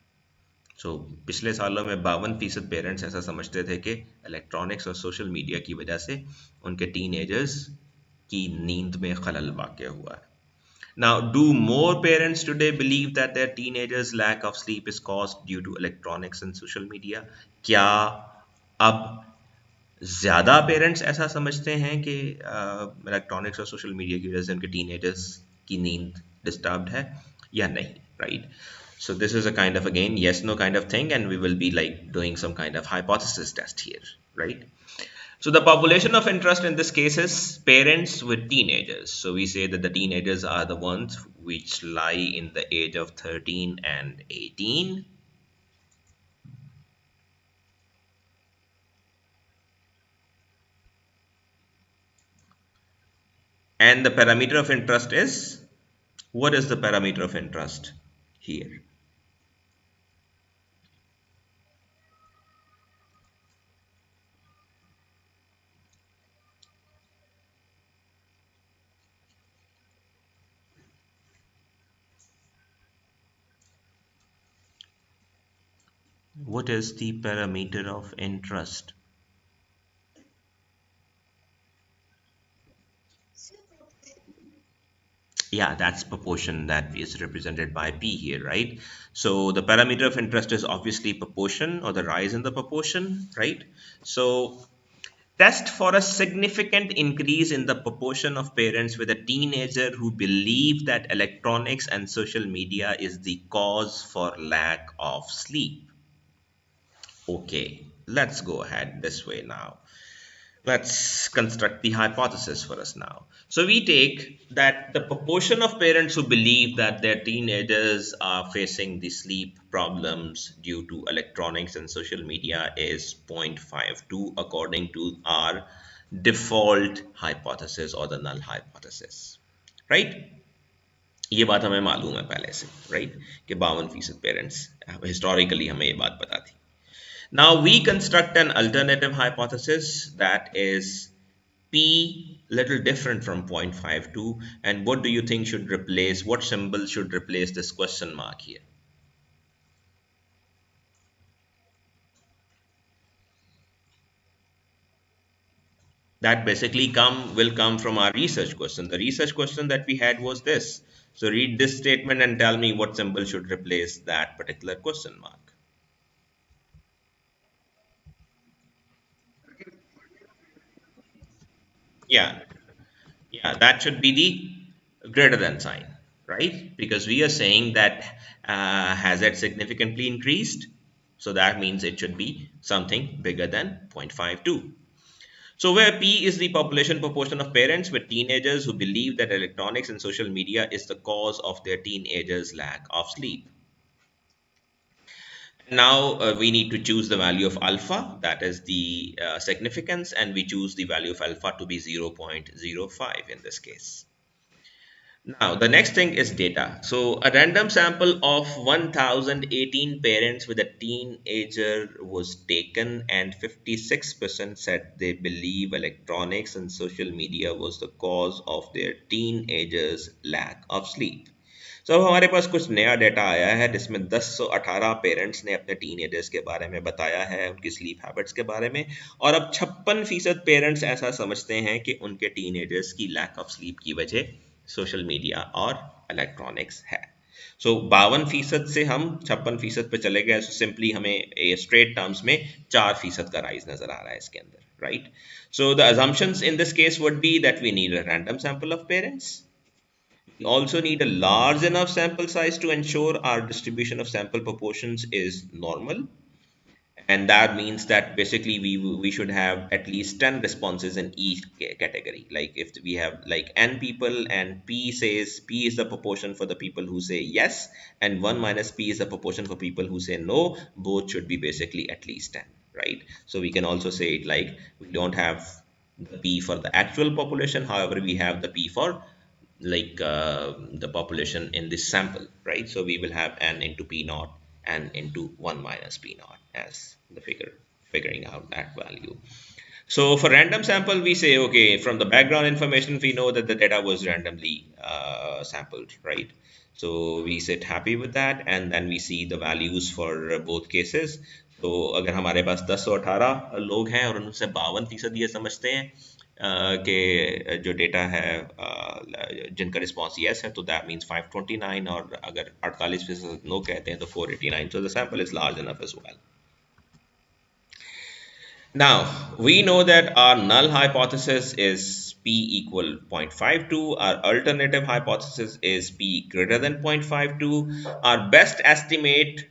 So, पिछले सालों में 52% parents ऐसा समझते थे कि electronics और social media की वजह से उनके टीनेजर्स की नींद में खलल वाक़ हुआ है. Now, do more parents today believe that their teenagers' lack of sleep is caused due to electronics and social media? क्या अब ज़्यादा पेरेंट्स ऐसा समझते हैं कि इलेक्ट्रॉनिक्स और सोशल मीडिया की वजह से उनके टीनेजर्स की नींद डिस्टर्ब्ड है या नहीं, right? So this is a kind of again yes no kind of thing, and we will be like doing some kind of hypothesis test here, right? So the population of interest in this case is parents with teenagers. So we say that the teenagers are the ones which lie in the age of 13 and 18. And the parameter of interest is, what is the parameter of interest here? What is the parameter of interest? Yeah, that's proportion that is represented by P here, right? So the parameter of interest is obviously proportion or the rise in the proportion, right? So test for a significant increase in the proportion of parents with a teenager who believe that electronics and social media is the cause for lack of sleep. Okay, let's go ahead this way now. Let's construct the hypothesis for us now. So we take that the proportion of parents who believe that their teenagers are facing the sleep problems due to electronics and social media is 0.52 according to our default hypothesis or the null hypothesis, right? ये बात हमें मालूम है पहले से, right? कि 52% parents historically हमें ये बात पता थी. Now we construct an alternative hypothesis that is P little different from 0.52, and what do you think should replace, what symbol should replace this question mark here? That basically will come from our research question. The research question that we had was this. So read this statement and tell me what symbol should replace that particular question mark. Yeah, yeah, that should be the greater than sign, right? Because we are saying that has it significantly increased? So that means it should be something bigger than 0.52. So where P is the population proportion of parents with teenagers who believe that electronics and social media is the cause of their teenagers' lack of sleep. Now we need to choose the value of alpha, that is the significance, and we choose the value of alpha to be 0.05 in this case. Now, the next thing is data. So, a random sample of 1018 parents with a teenager was taken, and 56% said they believe electronics and social media was the cause of their teenagers' lack of sleep. So, अब हमारे पास कुछ नया data आया है जिसमें 1018 parents ने अपने teenagers के बारे में बताया है, उनकी स्लीप हैबिट्स के बारे में, और अब 56% पेरेंट्स ऐसा समझते हैं कि उनके टीनेजर्स की लैक ऑफ स्लीप की वजह सोशल मीडिया और इलेक्ट्रॉनिक्स है. सो 52% से हम 56% पे चले गए. सिंपली हमें स्ट्रेट टर्म्स में 4% का राइज नजर आ रहा है इसके अंदर, right? So the assumptions in this case would be that we need a random sample of parents. We also need a large enough sample size to ensure our distribution of sample proportions is normal. and that means that basically we should have at least 10 responses in each category. Like if we have like n people and p says p is the proportion for the people who say yes, and 1 minus p is the proportion for people who say no, both should be basically at least 10, right? So we can also say it like we don't have the p for the actual population, however we have the p for like the population in this sample, right? So we will have n into p naught and into 1 minus p naught as the figuring out that value. So for random sample, we say, okay, from the background information, we know that the data was randomly sampled, right? So we sit happy with that, and then we see the values for both cases. तो अगर हमारे पास 10 और 18 लोग हैं और उनसे 52% ये समझते हैं कि जो डेटा है जिनका रिस्पॉन्स यस है, तो दैट मीन्स 529, और अगर 48% नो कहते हैं तो 489. So the sample is large enough as well. Now, we know that our null hypothesis is p equal 0.52. Our alternative hypothesis is p greater than 0.52. Our best estimate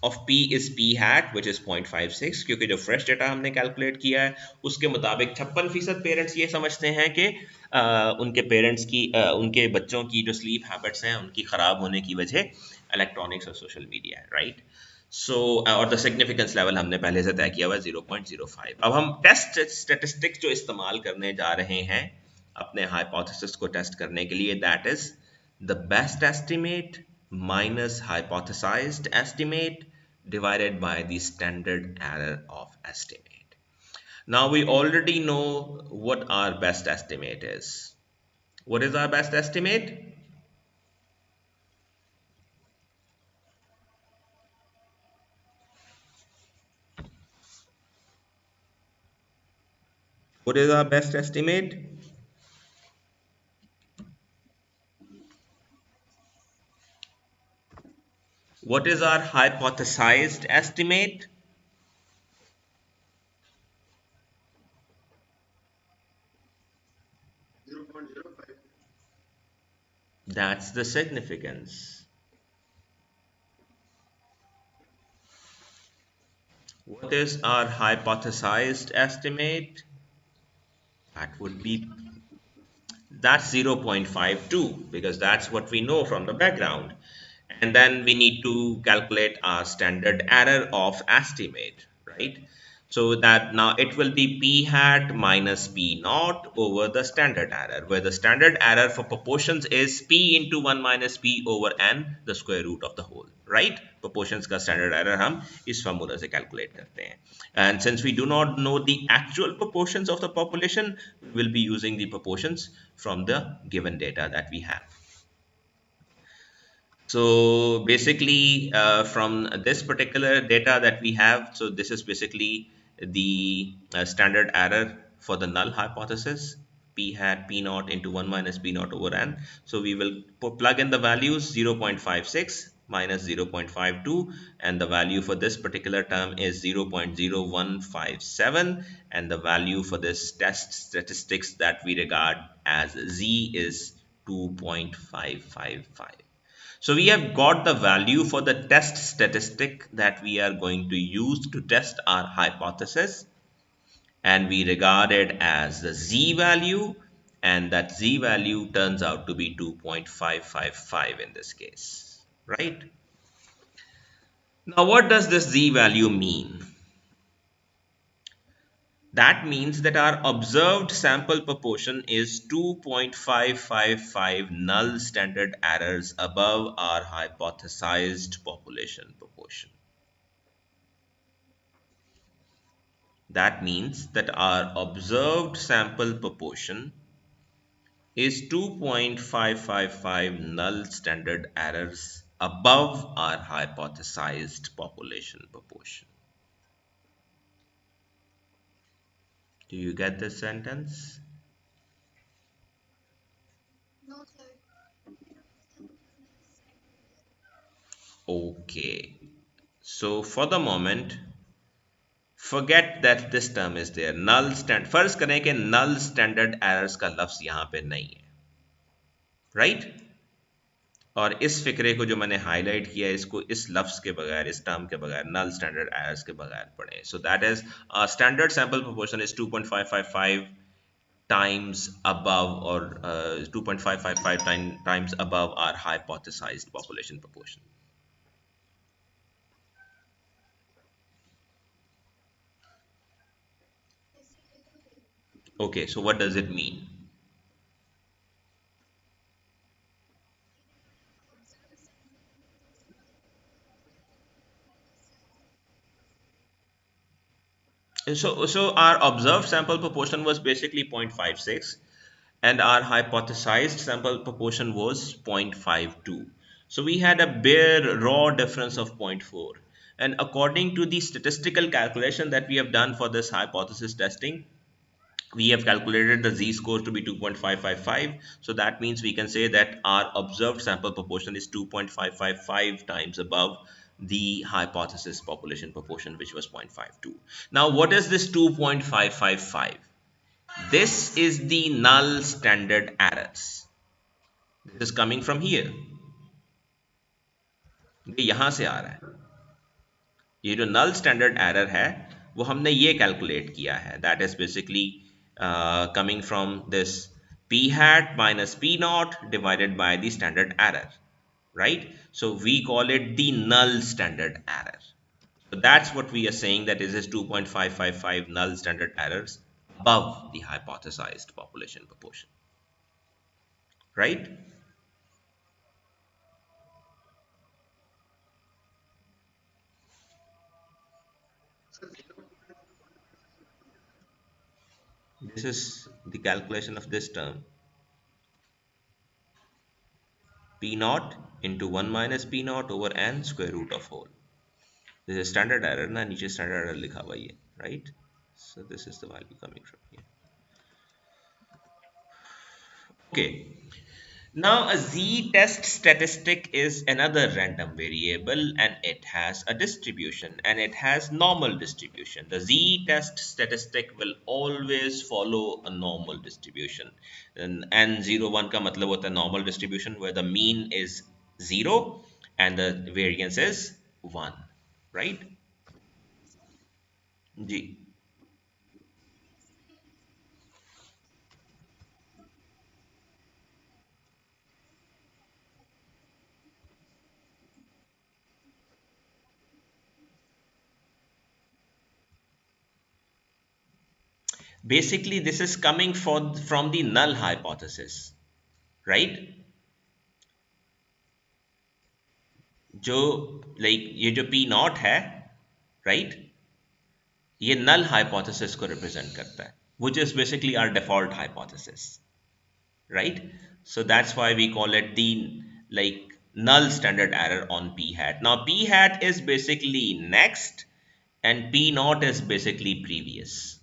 of p is p hat, which is 0.56, क्योंकि जो fresh data हमने calculate किया है उसके मुताबिक 56% parents ये समझते हैं कि उनके पेरेंट्स की उनके बच्चों की जो स्लीप हैबिट्स हैं उनकी ख़राब होने की वजह इलेक्ट्रॉनिक्स और सोशल मीडिया है, राइट? सो और द सिग्निफिकेंस लेवल हमने पहले से तय किया हुआ है 0.05. अब हम टेस्ट स्टेटिस्टिक्स जो इस्तेमाल करने जा रहे हैं अपने हाइपोथेसिस को टेस्ट करने के लिए, that is the best estimate minus hypothesized estimate divided by the standard error of estimate. Now we already know what our best estimate is. What is our best estimate? What is our best estimate? What is our hypothesized estimate? That's the significance. What is our hypothesized estimate? That would be, that's 0.52 because that's what we know from the background. And then we need to calculate our standard error of estimate, right? So that now it will be p hat minus p naught over the standard error, where the standard error for proportions is p into 1 minus p over n, the square root of the whole, right? Proportions का standard error हम इस formula से calculate करते हैं. And since we do not know the actual proportions of the population, we will be using the proportions from the given data that we have. So basically, from this particular data that we have, so this is basically the standard error for the null hypothesis, p hat p naught into 1 minus p naught over n. So we will plug in the values 0.56 minus 0.52, and the value for this particular term is 0.0157, and the value for this test statistics that we regard as z is 2.555. So we have got the value for the test statistic that we are going to use to test our hypothesis, and we regard it as the z value, and that z value turns out to be 2.555 in this case, right? Now what does this z value mean? That means that our observed sample proportion is 2.555 null standard errors above our hypothesized population proportion. That means that our observed sample proportion is 2.555 null standard errors above our hypothesized population proportion. Do you get this sentence? No, sir. Okay. So for the moment, forget that this term is there. Null stand, फर्ज करें कि null standard errors का लफ्ज यहाँ पे नहीं है, right? और इस फिक्रे को जो मैंने हाईलाइट किया है, इसको इस लफ्ज़ के बगैर, इस टर्म के बगैर, नल स्टैंडर्ड एरर्स के बगैर पढ़ें. So that is standard sample proportion is 2.555 times above, or 2.555 times above our hypothesized population proportion. Okay, so what does it mean? So our observed sample proportion was basically 0.56, and our hypothesized sample proportion was 0.52. So we had a bare raw difference of zero point 0.4. And according to the statistical calculation that we have done for this hypothesis testing, we have calculated the z-score to be 2.555. So that means we can say that our observed sample proportion is 2.555 times above the hypothesis population proportion, which was 0.52. Now what is this 2.555? This is the null standard errors. This is coming from here. ये यहां से आ रहा है. ये जो नल standard error है वो हमने ये कैलकुलेट किया है. That is basically coming from this p hat minus p naught divided by the standard error, right? So we call it the null standard error. So that's what we are saying, that is 2.555 null standard errors above the hypothesized population proportion, right? This is the calculation of this term, p naught into 1 minus p naught over n square root of whole. This is standard error ना, नीचे standard error लिखा हुआ है, right? So this is the value coming from here. Okay. Now a z-test statistic is another random variable, and it has a distribution, and it has normal distribution. The z-test statistic will always follow a normal distribution. And n01 का मतलब होता है normal distribution, where the mean is 0 and the variance is 1, right? Ji. Basically this is coming from the null hypothesis, right? जो ये जो p not है, right, ये null hypothesis को represent करता है, which is basically our default hypothesis, right? So that's why we call it the null standard error on p hat. Now p hat is basically next and p naught is basically previous.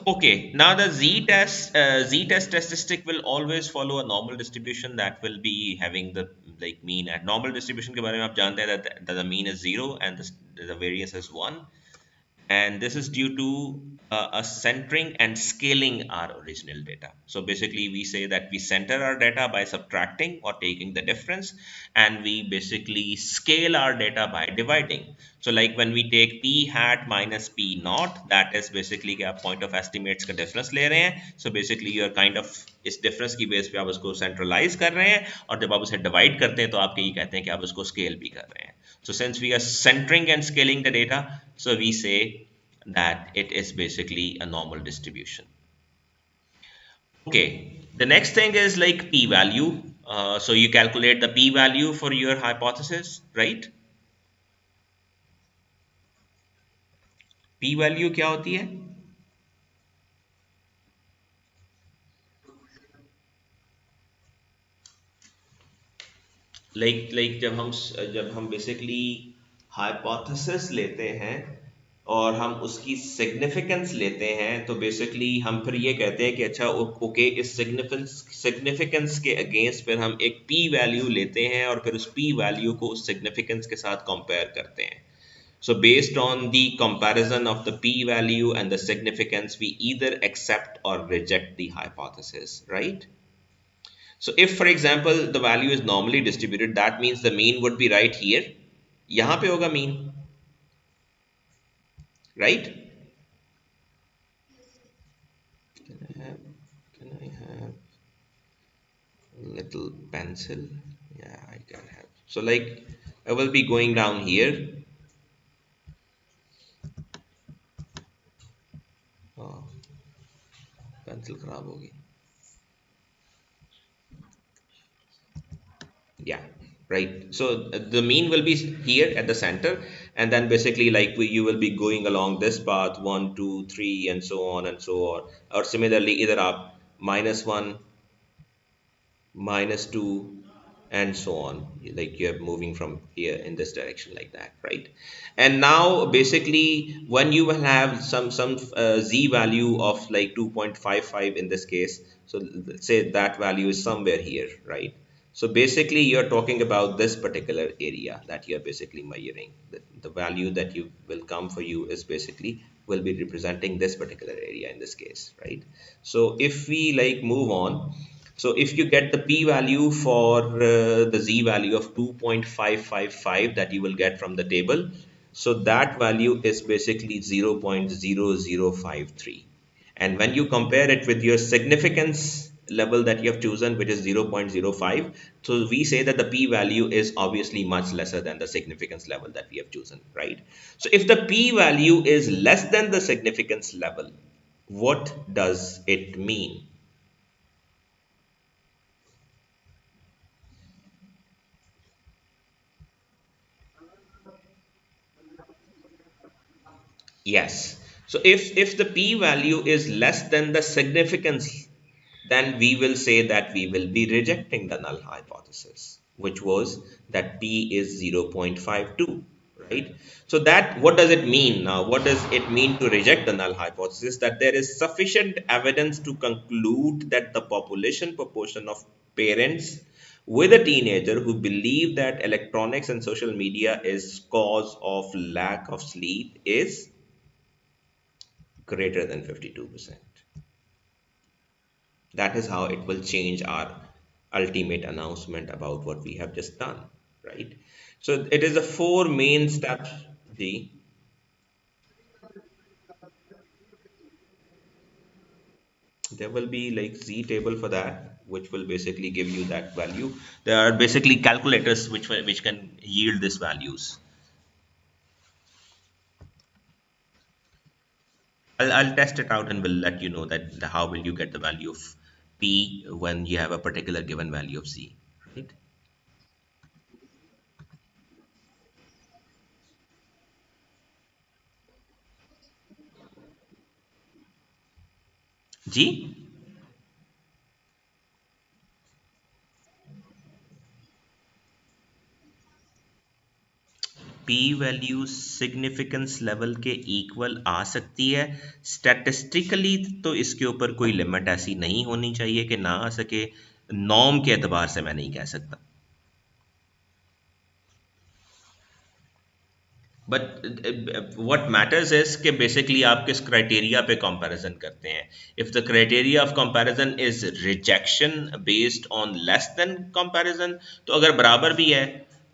Okay, now the z-test statistic will always follow a normal distribution that will be having the mean. At normal distribution के बारे में आप जानते हैं that the mean is 0 and the variance is 1, and this is due to us centering and scaling our original data. So basically we say that we center our data by subtracting or taking the difference, and we basically scale our data by dividing. So like when we take p hat minus p naught, that is basically कि आप point of estimates का difference ले रहे हैं. So basically you are kind of इस difference की base पे आप उसको centralize कर रहे हैं, और जब आप उसे divide करते हैं तो आप ये कहते हैं कि आप उसको scale भी कर रहे हैं. So since we are centering and scaling the data, so we say that it is basically a normal distribution. Okay, the next thing is like p-value. So you calculate the p-value for your hypothesis, right? p-value क्या होती है? जब हम basically hypothesis लेते हैं और हम उसकी सिग्निफिकेंस लेते हैं, तो बेसिकली हम फिर ये कहते हैं कि अच्छा ओके, इस सिग्निफिकेंस के अगेंस्ट फिर हम एक पी वैल्यू लेते हैं और फिर उस पी वैल्यू को उस सिग्निफिकेंस के साथ कंपेयर करते हैं. So based on the comparison of the p-value and the significance, we either accept or reject the hypothesis, right? So if for example the value is normally distributed, that means the mean would be right here. यहाँ पे होगा mean, right? Can I have, can I have little pencil? Yeah, I can have. So like I will be going down here. Oh, pencil खराब होगी. Yeah, right. So the mean will be here at the center, and then basically like you will be going along this path, one, two, three, and so on and so on. Or similarly, either up -1, -2, and so on, like you're moving from here in this direction like that, right? And now basically when you will have some z value of like 2.55 in this case, so let's say that value is somewhere here, right? So basically you're talking about this particular area that you're basically measuring. The value that you will come for you is basically will be representing this particular area in this case, right? So if we like move on, so if you get the p-value for the z-value of 2.555 that you will get from the table, so that value is basically 0.0053. And when you compare it with your significance level that you have chosen, which is 0.05, so we say that the p-value is obviously much lesser than the significance level that we have chosen, right? So if the p-value is less than the significance level, what does it mean? Yes. So if the p-value is less than the significance, then we will say that we will be rejecting the null hypothesis, which was that p is 0.52, right? So that what does it mean now? What does it mean to reject the null hypothesis? That there is sufficient evidence to conclude that the population proportion of parents with a teenager who believe that electronics and social media is cause of lack of sleep is greater than 52%. That is how it will change our ultimate announcement about what we have just done, right? So it is the four main steps. The There will be like z table for that, which will basically give you that value. There are basically calculators which can yield these values. I'll test it out and will let you know that how will you get the value of p when you have a particular given value of z, right? G. P value significance level के equal आ सकती है statistically, तो इसके ऊपर कोई limit ऐसी नहीं होनी चाहिए कि ना आ सके। नॉर्म के एतबार से मैं नहीं कह सकता, बट व्हाट मैटर्स इज कि बेसिकली आप किस क्राइटेरिया पे कंपैरिजन करते हैं। If the criteria of comparison is rejection based on less than comparison, तो अगर बराबर भी है,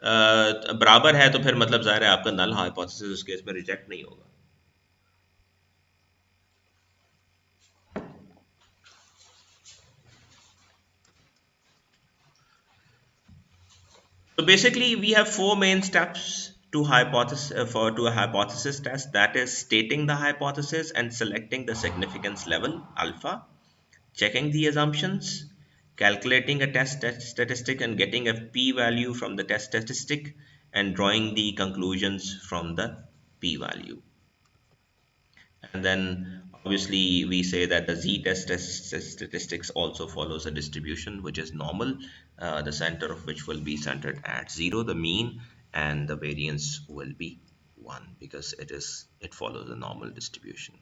बराबर है, तो फिर मतलब ज़ाहिर है आपका नल हाइपोथेसिस उस केस में रिजेक्ट नहीं होगा। So basically, we have four main steps to hypothesis to a hypothesis test. That is stating the hypothesis and selecting the significance level alpha, checking the assumptions, calculating a test statistic and getting a p-value from the test statistic, and drawing the conclusions from the p-value. And then obviously we say that the z-test statistics also follows a distribution which is normal, the center of which will be centered at 0, the mean, and the variance will be 1 because it follows a normal distribution.